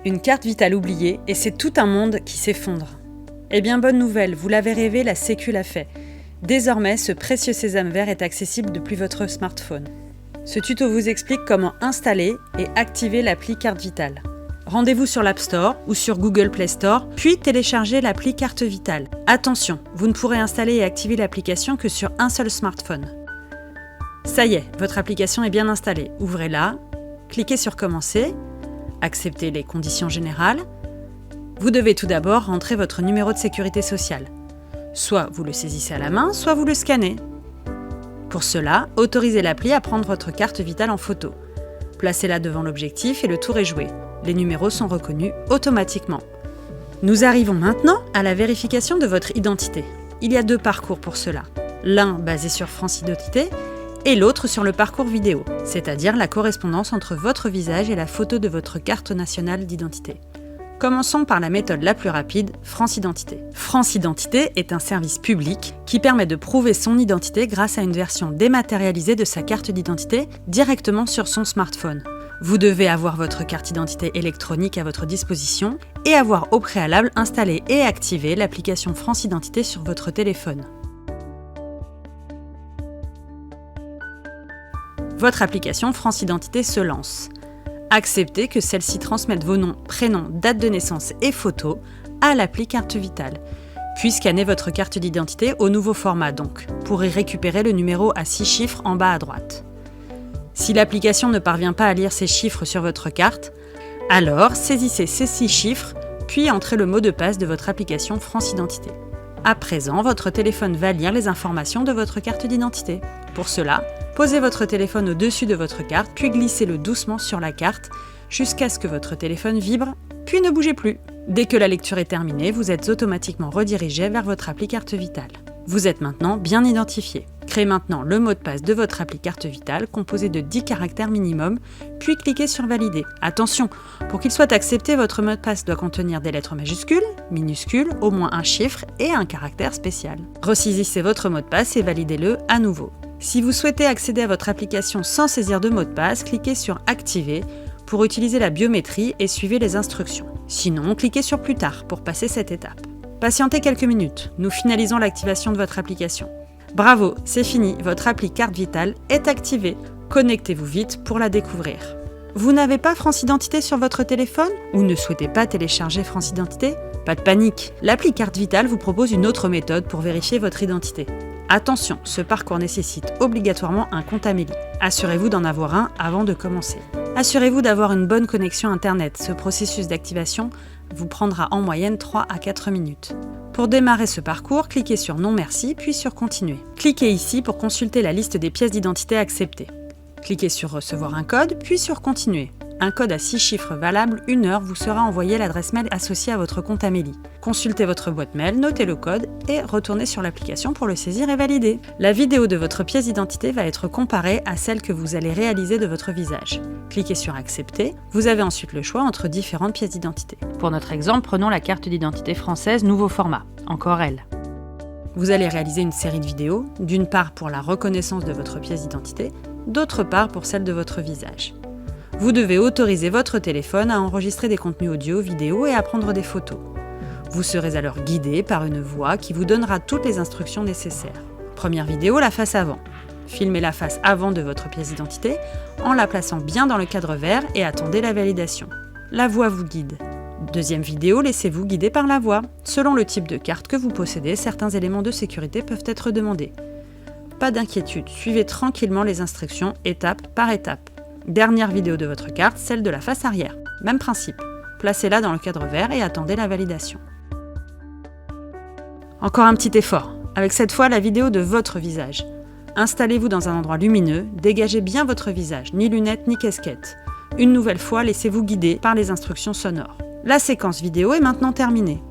Une carte vitale oubliée et c'est tout un monde qui s'effondre. Eh bien, bonne nouvelle, vous l'avez rêvé, la Sécu l'a fait. Désormais, ce précieux sésame vert est accessible depuis votre smartphone. Ce tuto vous explique comment installer et activer l'appli Carte Vitale. Rendez-vous sur l'App Store ou sur Google Play Store, puis téléchargez l'appli Carte Vitale. Attention, vous ne pourrez installer et activer l'application que sur un seul smartphone. Ça y est, votre application est bien installée. Ouvrez-la, cliquez sur Commencer, acceptez les conditions générales. Vous devez tout d'abord rentrer votre numéro de sécurité sociale. Soit vous le saisissez à la main, soit vous le scannez. Pour cela, autorisez l'appli à prendre votre carte vitale en photo. Placez-la devant l'objectif et le tour est joué. Les numéros sont reconnus automatiquement. Nous arrivons maintenant à la vérification de votre identité. Il y a 2 parcours pour cela. L'un basé sur France Identité et l'autre sur le parcours vidéo, c'est-à-dire la correspondance entre votre visage et la photo de votre carte nationale d'identité. Commençons par la méthode la plus rapide, France Identité. France Identité est un service public qui permet de prouver son identité grâce à une version dématérialisée de sa carte d'identité directement sur son smartphone. Vous devez avoir votre carte d'identité électronique à votre disposition et avoir au préalable installé et activé l'application France Identité sur votre téléphone. Votre application France Identité se lance. Acceptez que celle-ci transmette vos noms, prénoms, date de naissance et photos à l'appli Carte Vitale. Puis scannez votre carte d'identité au nouveau format donc, pour y récupérer le numéro à 6 chiffres en bas à droite. Si l'application ne parvient pas à lire ces chiffres sur votre carte, alors saisissez ces 6 chiffres, puis entrez le mot de passe de votre application France Identité. À présent, votre téléphone va lire les informations de votre carte d'identité. Pour cela, posez votre téléphone au-dessus de votre carte, puis glissez-le doucement sur la carte jusqu'à ce que votre téléphone vibre, puis ne bougez plus. Dès que la lecture est terminée, vous êtes automatiquement redirigé vers votre appli Carte Vitale. Vous êtes maintenant bien identifié. Créez maintenant le mot de passe de votre appli Carte Vitale, composé de 10 caractères minimum, puis cliquez sur Valider. Attention, pour qu'il soit accepté, votre mot de passe doit contenir des lettres majuscules, minuscules, au moins un chiffre et un caractère spécial. Ressaisissez votre mot de passe et validez-le à nouveau. Si vous souhaitez accéder à votre application sans saisir de mot de passe, cliquez sur Activer pour utiliser la biométrie et suivez les instructions. Sinon, cliquez sur Plus tard pour passer cette étape. Patientez quelques minutes, nous finalisons l'activation de votre application. Bravo, c'est fini, votre appli Carte Vitale est activée. Connectez-vous vite pour la découvrir. Vous n'avez pas France Identité sur votre téléphone ou ne souhaitez pas télécharger France Identité? Pas de panique, l'appli Carte Vitale vous propose une autre méthode pour vérifier votre identité. Attention, ce parcours nécessite obligatoirement un compte Amélie. Assurez-vous d'en avoir un avant de commencer. Assurez-vous d'avoir une bonne connexion Internet. Ce processus d'activation vous prendra en moyenne 3 à 4 minutes. Pour démarrer ce parcours, cliquez sur Non merci, puis sur Continuer. Cliquez ici pour consulter la liste des pièces d'identité acceptées. Cliquez sur Recevoir un code, puis sur Continuer. Un code à 6 chiffres valable 1 heure vous sera envoyé à l'adresse mail associée à votre compte Amélie. Consultez votre boîte mail, notez le code et retournez sur l'application pour le saisir et valider. La vidéo de votre pièce d'identité va être comparée à celle que vous allez réaliser de votre visage. Cliquez sur Accepter. Vous avez ensuite le choix entre différentes pièces d'identité. Pour notre exemple, prenons la carte d'identité française nouveau format, encore elle. Vous allez réaliser une série de vidéos, d'une part pour la reconnaissance de votre pièce d'identité, d'autre part pour celle de votre visage. Vous devez autoriser votre téléphone à enregistrer des contenus audio, vidéo et à prendre des photos. Vous serez alors guidé par une voix qui vous donnera toutes les instructions nécessaires. Première vidéo, la face avant. Filmez la face avant de votre pièce d'identité en la plaçant bien dans le cadre vert et attendez la validation. La voix vous guide. Deuxième vidéo, laissez-vous guider par la voix. Selon le type de carte que vous possédez, certains éléments de sécurité peuvent être demandés. Pas d'inquiétude, suivez tranquillement les instructions étape par étape. Dernière vidéo de votre carte, celle de la face arrière. Même principe. Placez-la dans le cadre vert et attendez la validation. Encore un petit effort, avec cette fois la vidéo de votre visage. Installez-vous dans un endroit lumineux, dégagez bien votre visage, ni lunettes ni casquette. Une nouvelle fois, laissez-vous guider par les instructions sonores. La séquence vidéo est maintenant terminée.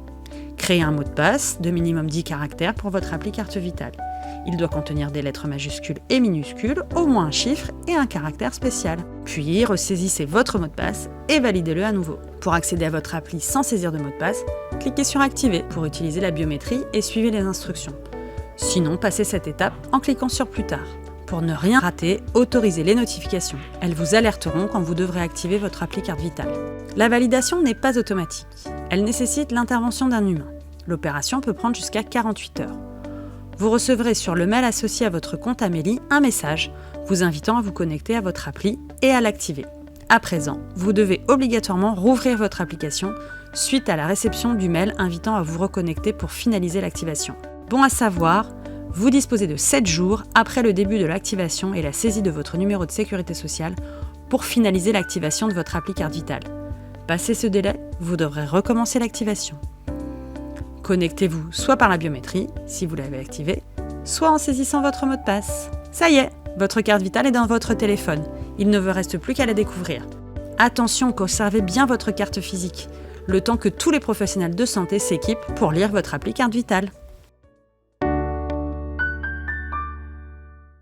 Créez un mot de passe de minimum 10 caractères pour votre appli Carte Vitale. Il doit contenir des lettres majuscules et minuscules, au moins un chiffre et un caractère spécial. Puis ressaisissez votre mot de passe et validez-le à nouveau. Pour accéder à votre appli sans saisir de mot de passe, cliquez sur Activer pour utiliser la biométrie et suivez les instructions. Sinon, passez cette étape en cliquant sur Plus tard. Pour ne rien rater, autorisez les notifications. Elles vous alerteront quand vous devrez activer votre appli carte vitale. La validation n'est pas automatique. Elle nécessite l'intervention d'un humain. L'opération peut prendre jusqu'à 48 heures. Vous recevrez sur le mail associé à votre compte Amélie un message vous invitant à vous connecter à votre appli et à l'activer. À présent, vous devez obligatoirement rouvrir votre application suite à la réception du mail invitant à vous reconnecter pour finaliser l'activation. Bon à savoir, vous disposez de 7 jours après le début de l'activation et la saisie de votre numéro de sécurité sociale pour finaliser l'activation de votre appli carte vitale. Passé ce délai, vous devrez recommencer l'activation. Connectez-vous soit par la biométrie, si vous l'avez activée, soit en saisissant votre mot de passe. Ça y est, votre carte vitale est dans votre téléphone. Il ne vous reste plus qu'à la découvrir. Attention, conservez bien votre carte physique, le temps que tous les professionnels de santé s'équipent pour lire votre appli carte vitale.